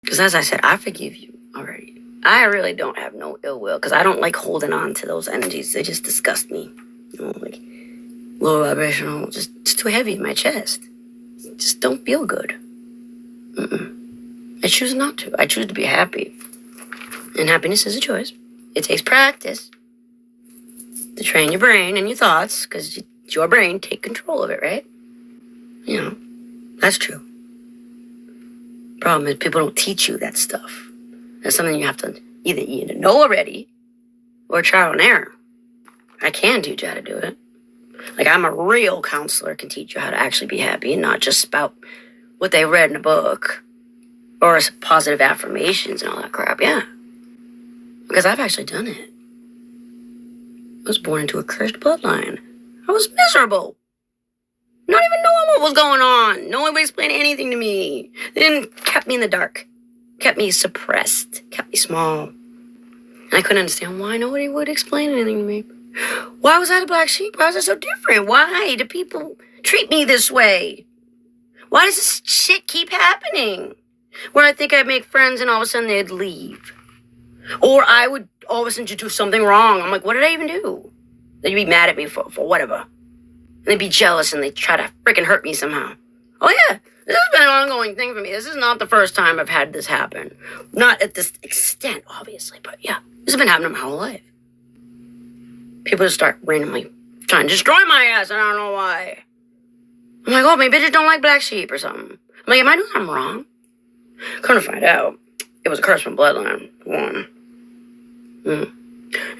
Because as I said, I forgive you already. I really don't have no ill will because I don't like holding on to those energies. They just disgust me. Like low vibrational, just it's too heavy in my chest. Just don't feel good. I choose not to. I choose to be happy. And happiness is a choice. It takes practice to train your brain and your thoughts because your brain take control of it, right? That's true. Problem is people don't teach you that stuff. That's something you have to either know already or trial and error. I can teach you how to do it. Like I'm a real counselor, can teach you how to actually be happy and not just spout what they read in a book or positive affirmations and all that crap. Yeah. Because I've actually done it. I was born into a cursed bloodline. I was miserable. Not even knowing what was going on. No one would explain anything to me. They didn't kept me in the dark. Kept me suppressed. Kept me small. And I couldn't understand why nobody would explain anything to me. Why was I the black sheep? Why was I so different? Why do people treat me this way? Why does this shit keep happening? Where I think I'd make friends and all of a sudden they'd leave. Or I would all of a sudden just do something wrong. I'm like, what did I even do? They'd be mad at me for whatever. And they'd be jealous and they'd try to freaking hurt me somehow. Oh yeah, this has been an ongoing thing for me. This is not the first time I've had this happen. Not at this extent, obviously, but yeah. This has been happening my whole life. People just start randomly trying to destroy my ass and I don't know why. I'm like, oh, maybe they don't like black sheep or something. I'm like, am I doing something wrong? Come to find out, it was a curse from bloodline, for one.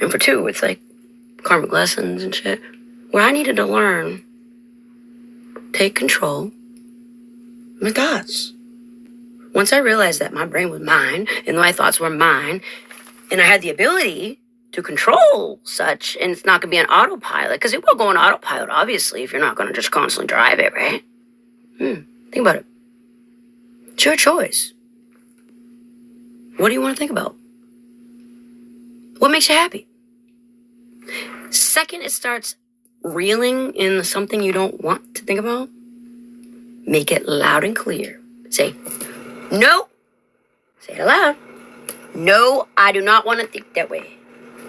And for two, it's like karmic lessons and shit. Where I needed to learn, take control of my thoughts. Once I realized that my brain was mine and my thoughts were mine, and I had the ability to control such, and it's not going to be an autopilot, because it will go on autopilot, obviously, if you're not going to just constantly drive it, right? Think about it. It's your choice. What do you want to think about? What makes you happy? Second, it starts reeling in something you don't want to think about. Make it loud and clear. Say, no. Say it aloud. No, I do not want to think that way.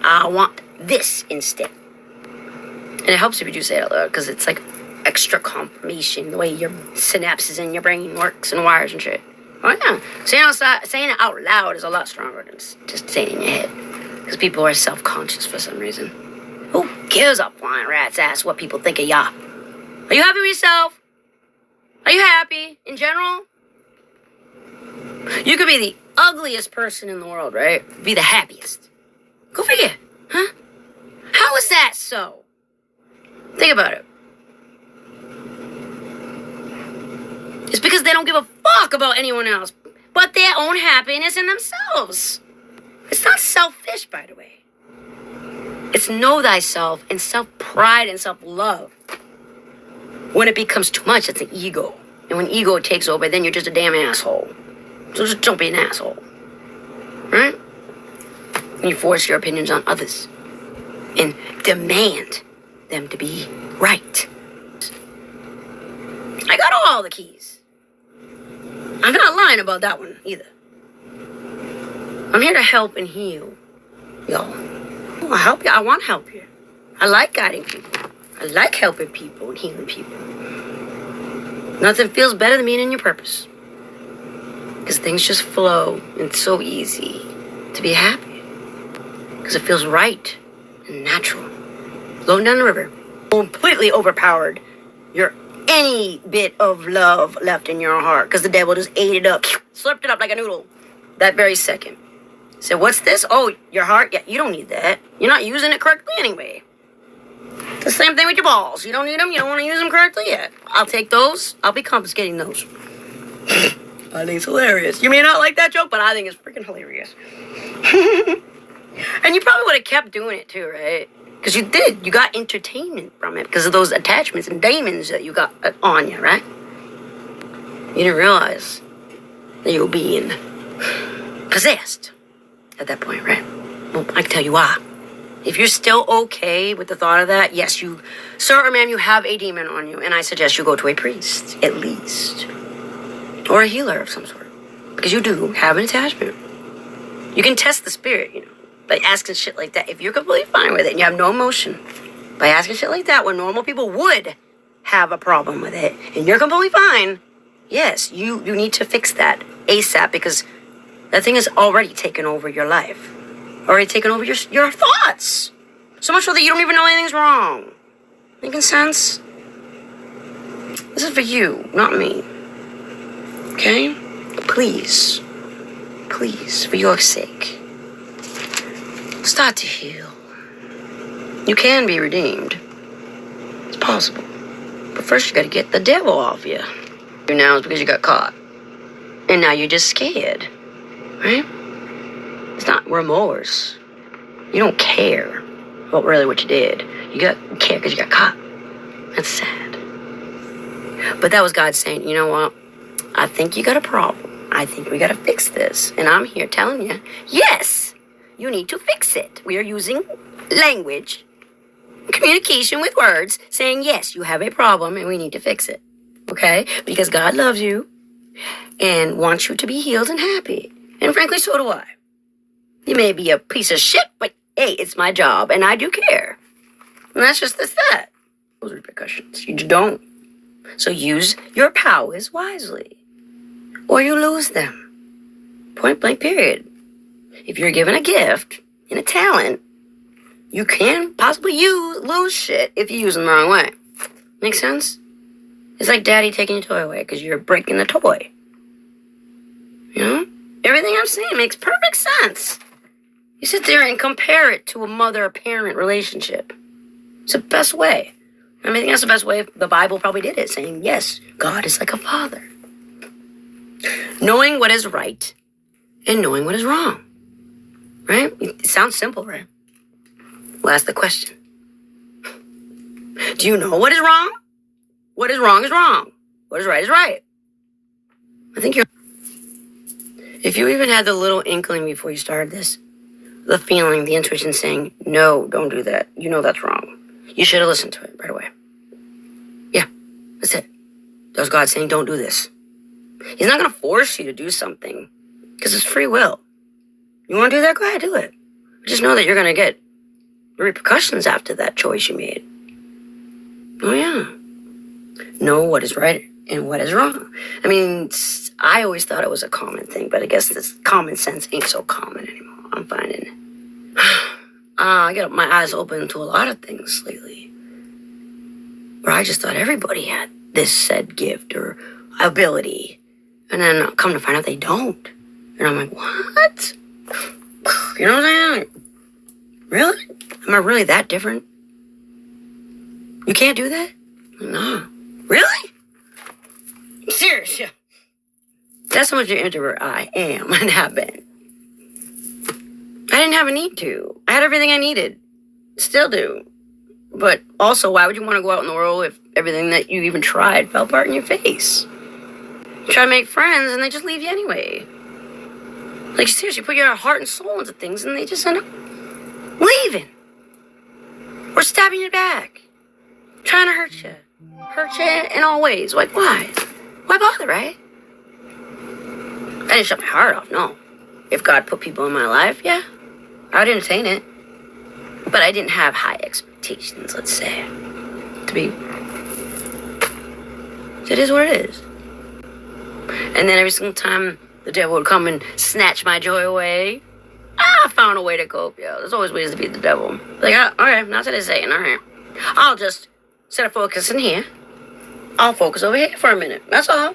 I want this instead. And it helps if you do say it out loud, because it's like extra confirmation, the way your synapses in your brain works and wires and shit. Oh yeah, saying it out loud is a lot stronger than just saying it in your head. Because people are self-conscious for some reason. Who gives a flying rat's ass what people think of ya? Are you happy with yourself? Are you happy in general? You could be the ugliest person in the world, right? Be the happiest. Go figure, huh? How is that so? Think about it. It's because they don't give a fuck about anyone else but their own happiness in themselves. It's not selfish, by the way. It's know thyself and self-pride and self-love. When it becomes too much, it's an ego. And when ego takes over, then you're just a damn asshole. So just don't be an asshole. Right? When you force your opinions on others and demand them to be right. I got all the keys. I'm not lying about that one either. I'm here to help and heal y'all. I help you. I want to help you. I like guiding people. I like helping people and healing people. Nothing feels better than being in your purpose. Because things just flow and it's so easy to be happy. Because it feels right and natural. Flowing down the river. Completely overpowered your any bit of love left in your heart. Because the devil just ate it up. Slurped it up like a noodle. That very second. So what's this? Oh, your heart? Yeah, you don't need that. You're not using it correctly anyway. It's the same thing with your balls. You don't need them. You don't want to use them correctly yet. I'll take those. I'll be confiscating those. I think it's hilarious. You may not like that joke, but I think it's freaking hilarious. And you probably would have kept doing it too, right? Because you did. You got entertainment from it because of those attachments and demons that you got on you, right? You didn't realize that you were being possessed at that point, right? Well, I can tell you why. If you're still okay with the thought of that, yes, you, sir or ma'am, you have a demon on you, and I suggest you go to a priest, at least. Or a healer of some sort. Because you do have an attachment. You can test the spirit, by asking shit like that. If you're completely fine with it and you have no emotion, by asking shit like that when normal people would have a problem with it, and you're completely fine, yes, you need to fix that ASAP, because that thing has already taken over your life. Already taken over your thoughts. So much so that you don't even know anything's wrong. Making sense? This is for you, not me. Okay? Please, for your sake, start to heal. You can be redeemed. It's possible. But first you gotta get the devil off you. Now it's because you got caught. And now you're just scared. Right? It's not remorse. You don't care about really what you did. You care because you got caught. That's sad. But that was God saying, you know what? I think you got a problem. I think we got to fix this. And I'm here telling you, yes, you need to fix it. We are using language, communication with words, saying, yes, you have a problem and we need to fix it. Okay? Because God loves you and wants you to be healed and happy. And frankly, so do I. You may be a piece of shit, but hey, it's my job and I do care. And that's just that. Those repercussions. You don't. So use your powers wisely, or you lose them. Point blank, period. If you're given a gift and a talent, you can possibly lose shit if you use them the wrong way. Make sense? It's like daddy taking your toy away because you're breaking the toy. Everything I'm saying makes perfect sense. You sit there and compare it to a mother-parent relationship. It's the best way. I think that's the best way the Bible probably did it, saying, yes, God is like a father. Knowing what is right and knowing what is wrong. Right? It sounds simple, right? Well, ask the question. Do you know what is wrong? What is wrong is wrong. What is right is right. I think if you even had the little inkling before you started this, the feeling, the intuition saying, no, don't do that. You know that's wrong. You should have listened to it right away. Yeah, that's it. That was God saying, don't do this. He's not going to force you to do something because it's free will. You want to do that? Go ahead, do it. Just know that you're going to get repercussions after that choice you made. Oh, yeah. Know what is right and what is wrong. I mean, I always thought it was a common thing, but I guess this common sense ain't so common anymore. I'm finding I get my eyes open to a lot of things lately, where I just thought everybody had this said gift or ability, and then come to find out they don't. And I'm like, what? You know what I'm saying? Really? Am I really that different? You can't do that? No. Really? I'm serious, yeah. That's how much of an introvert I am and have been. I didn't have a need to. I had everything I needed. Still do. But also, why would you want to go out in the world if everything that you even tried fell apart in your face? You try to make friends and they just leave you anyway. Like, seriously, put your heart and soul into things and they just end up leaving. Or stabbing your back. Trying to hurt you. Hurt you in all ways. Like, why? Why bother, right? I didn't shut my heart off, no. If God put people in my life, yeah, I would entertain it. But I didn't have high expectations, let's say. It is what it is. And then every single time the devil would come and snatch my joy away, I found a way to cope, yo. There's always ways to beat the devil. Like, okay, not today saying, all right. I'll just set a focus in here. I'll focus over here for a minute. That's all.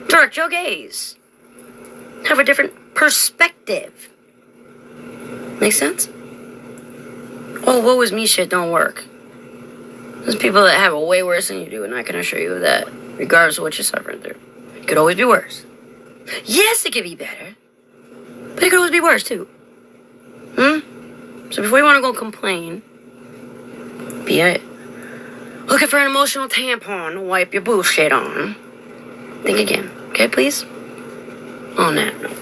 Direct your gaze. Have a different perspective. Make sense? Oh, woe is me shit don't work. There's people that have it way worse than you do, and I can assure you of that, regardless of what you're suffering through. It could always be worse. Yes, it could be better, but it could always be worse, too. So before you want to go complain, be it looking for an emotional tampon to wipe your bullshit on, think again, okay, please? On that note.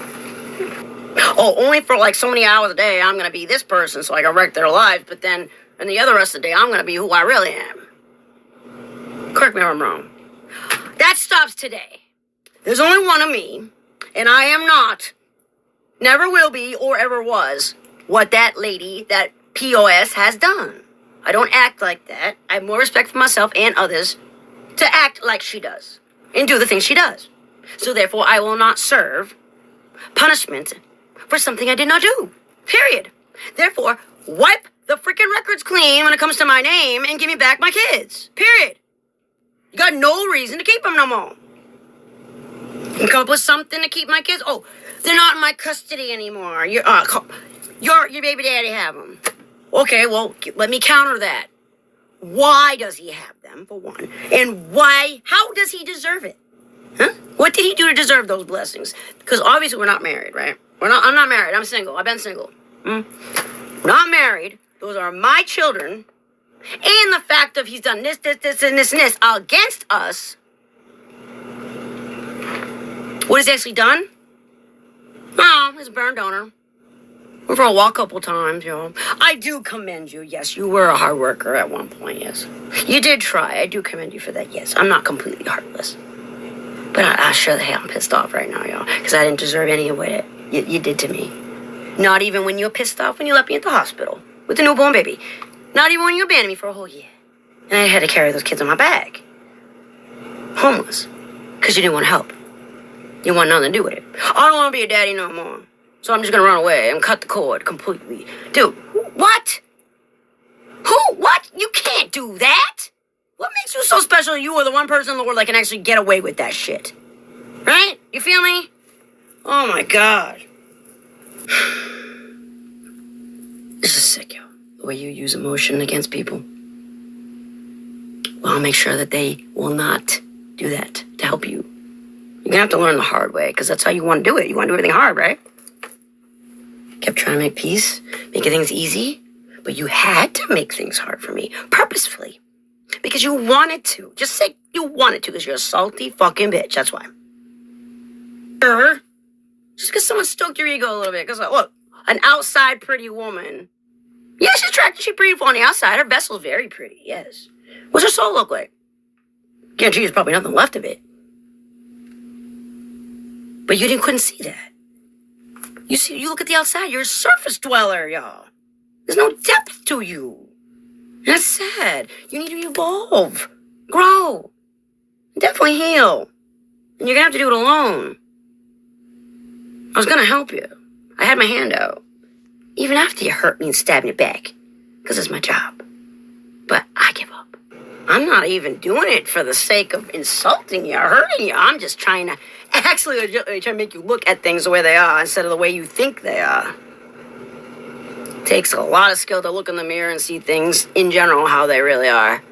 Oh, only for like so many hours a day, I'm going to be this person so I can wreck their life, but then in the other rest of the day, I'm going to be who I really am. Correct me if I'm wrong. That stops today. There's only one of me, And I am not, never will be, or ever was, what that lady, that POS, has done. I don't act like that. I have more respect for myself and others to act like she does and do the things she does. So therefore, I will not serve punishment for something I did not do. Period. Therefore, wipe the freaking records clean when it comes to my name and give me back my kids. Period. You got no reason to keep them no more. You come up with something to keep my kids. Oh, they're not in my custody anymore. Your baby daddy have them. Okay, well, let me counter that. Why does he have them, for one? And how does he deserve it? Huh? What did he do to deserve those blessings? Because obviously we're not married, right? I'm not married. I'm single. I've been single. Not married. Those are my children. And the fact of he's done this, and this against us. What has he actually done? Oh, he's a burn donor. Went for a walk a couple times, I do commend you. Yes, you were a hard worker at one point, yes. You did try. I do commend you for that, yes. I'm not completely heartless. But I sure the hell I'm pissed off right now, y'all. Because I didn't deserve any of what you did to me. Not even when you were pissed off when you left me at the hospital with a newborn baby. Not even when you abandoned me for a whole year. And I had to carry those kids on my back. Homeless. Because you didn't want to help. You want nothing to do with it. I don't want to be a daddy no more. So I'm just going to run away and cut the cord completely. Dude, what? What? You can't do that. What makes you so special you are the one person in the world that can actually get away with that shit? Right? You feel me? Oh my God. This is sick, yo. The way you use emotion against people. Well, I'll make sure that they will not do that to help you. You're going to have to learn the hard way, because that's how you want to do it. You want to do everything hard, right? Kept trying to make peace, making things easy, but you had to make things hard for me, purposefully. Because you wanted to. Just say you wanted to, because you're a salty fucking bitch, that's why. Just because someone stoked your ego a little bit, because look, an outside pretty woman. Yeah, she's attractive, she's beautiful on the outside. Her vessel's very pretty, yes. What's her soul look like? Guarantee there's probably nothing left of it. But you couldn't see that. You look at the outside, you're a surface dweller, y'all. There's no depth to you. That's sad. You need to evolve, grow, definitely heal. And you're gonna have to do it alone. I was gonna help you. I had my hand out. Even after you hurt me and stabbed me back. Because it's my job. But I give up. I'm not even doing it for the sake of insulting you or hurting you. I'm just trying to trying to make you look at things the way they are instead of the way you think they are. It takes a lot of skill to look in the mirror and see things in general how they really are.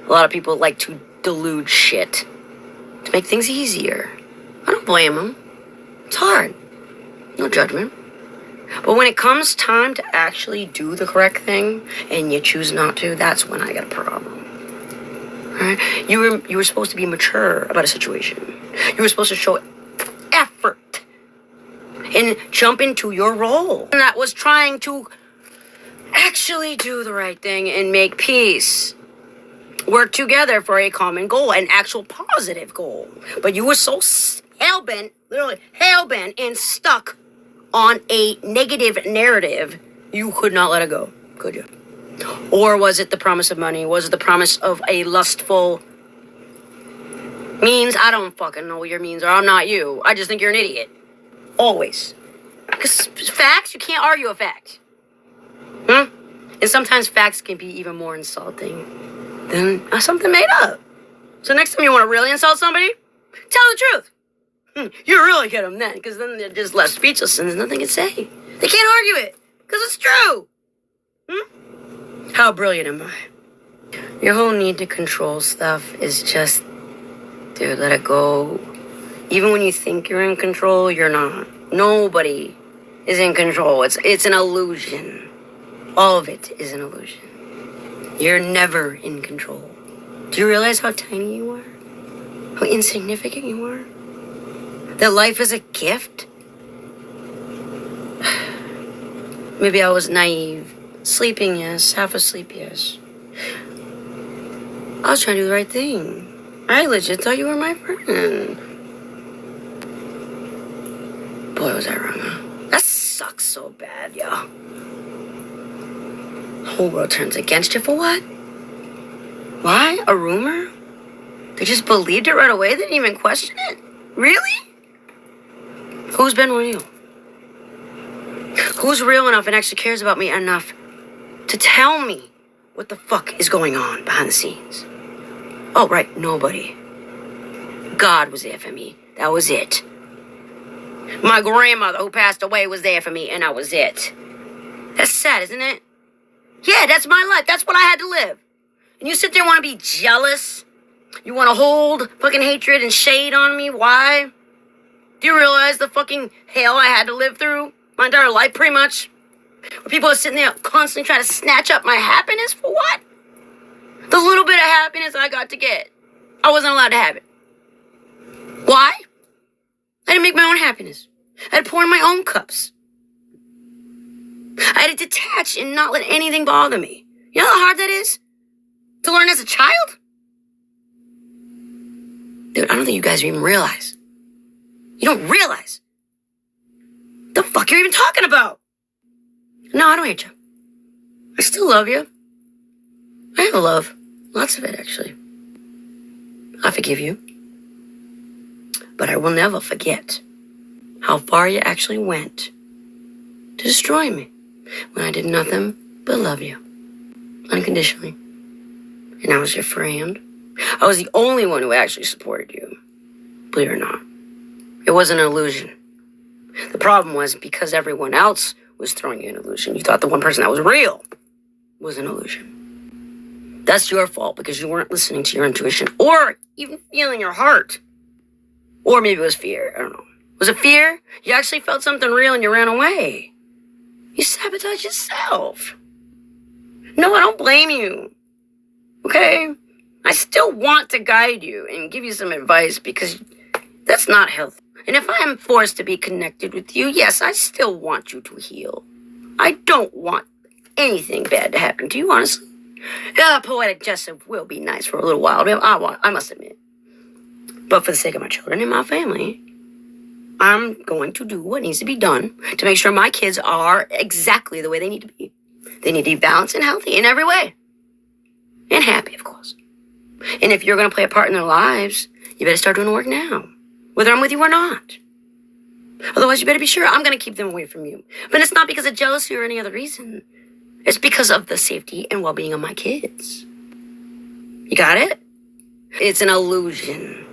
A lot of people like to delude shit to make things easier. I don't blame them. It's hard. No judgment. But when it comes time to actually do the correct thing and you choose not to, that's when I got a problem. Right? You were supposed to be mature about a situation. You were supposed to show effort and jump into your role. And that was trying to actually do the right thing and make peace. Work together for a common goal, an actual positive goal. But you were so hell-bent, literally hell-bent and stuck on a negative narrative, you could not let it go, could you? Or was it the promise of money? Was it the promise of a lustful means? I don't fucking know what your means are. I'm not you. I just think you're an idiot. Always. Because facts, you can't argue a fact. And sometimes facts can be even more insulting than something made up. So next time you want to really insult somebody, tell the truth. You really get them then, because then they're just left speechless and there's nothing to say. They can't argue it, because it's true. How brilliant am I? Your whole need to control stuff is just, dude, let it go. Even when you think you're in control, you're not. Nobody is in control. It's an illusion. All of it is an illusion. You're never in control. Do you realize how tiny you are? How insignificant you are? That life is a gift? Maybe I was naive. Sleeping, yes. Half asleep, yes. I was trying to do the right thing. I legit thought you were my friend. boy, was I wrong, huh? That sucks so bad, yo. The whole world turns against you for what? Why? A rumor? They just believed it right away? They didn't even question it? Really? Who's been real? Who's real enough and actually cares about me enough to tell me what the fuck is going on behind the scenes? Oh, right, nobody. God was there for me. That was it. My grandmother who passed away was there for me, and that was it. That's sad, isn't it? Yeah, that's my life. That's what I had to live. And you sit there and want to be jealous? You want to hold fucking hatred and shade on me? Why? Do you realize the fucking hell I had to live through my entire life, pretty much? Where people are sitting there constantly trying to snatch up my happiness for what? The little bit of happiness I got to get. I wasn't allowed to have it. Why? I had to make my own happiness. I had to pour in my own cups. I had to detach and not let anything bother me. You know how hard that is? To learn as a child? Dude, I don't think you guys even realize. You don't realize the fuck you're even talking about. No, I don't hate you. I still love you. I have love. Lots of it, actually. I forgive you. But I will never forget how far you actually went to destroy me when I did nothing but love you. Unconditionally. And I was your friend. I was the only one who actually supported you. Believe it or not. It was an illusion. The problem was because everyone else was throwing you an illusion, you thought the one person that was real was an illusion. That's your fault because you weren't listening to your intuition or even feeling your heart. Or maybe it was fear. I don't know. Was it fear? You actually felt something real and you ran away. You sabotaged yourself. No, I don't blame you. Okay? I still want to guide you and give you some advice because that's not healthy. And if I am forced to be connected with you, yes, I still want you to heal. I don't want anything bad to happen to you, honestly. Yeah, poetic justice will be nice for a little while. I must admit. But for the sake of my children and my family, I'm going to do what needs to be done to make sure my kids are exactly the way they need to be. They need to be balanced and healthy in every way. And happy, of course. And if you're going to play a part in their lives, you better start doing the work now, whether I'm with you or not. Otherwise, you better be sure I'm going to keep them away from you. But it's not because of jealousy or any other reason. It's because of the safety and well-being of my kids. You got it? It's an illusion.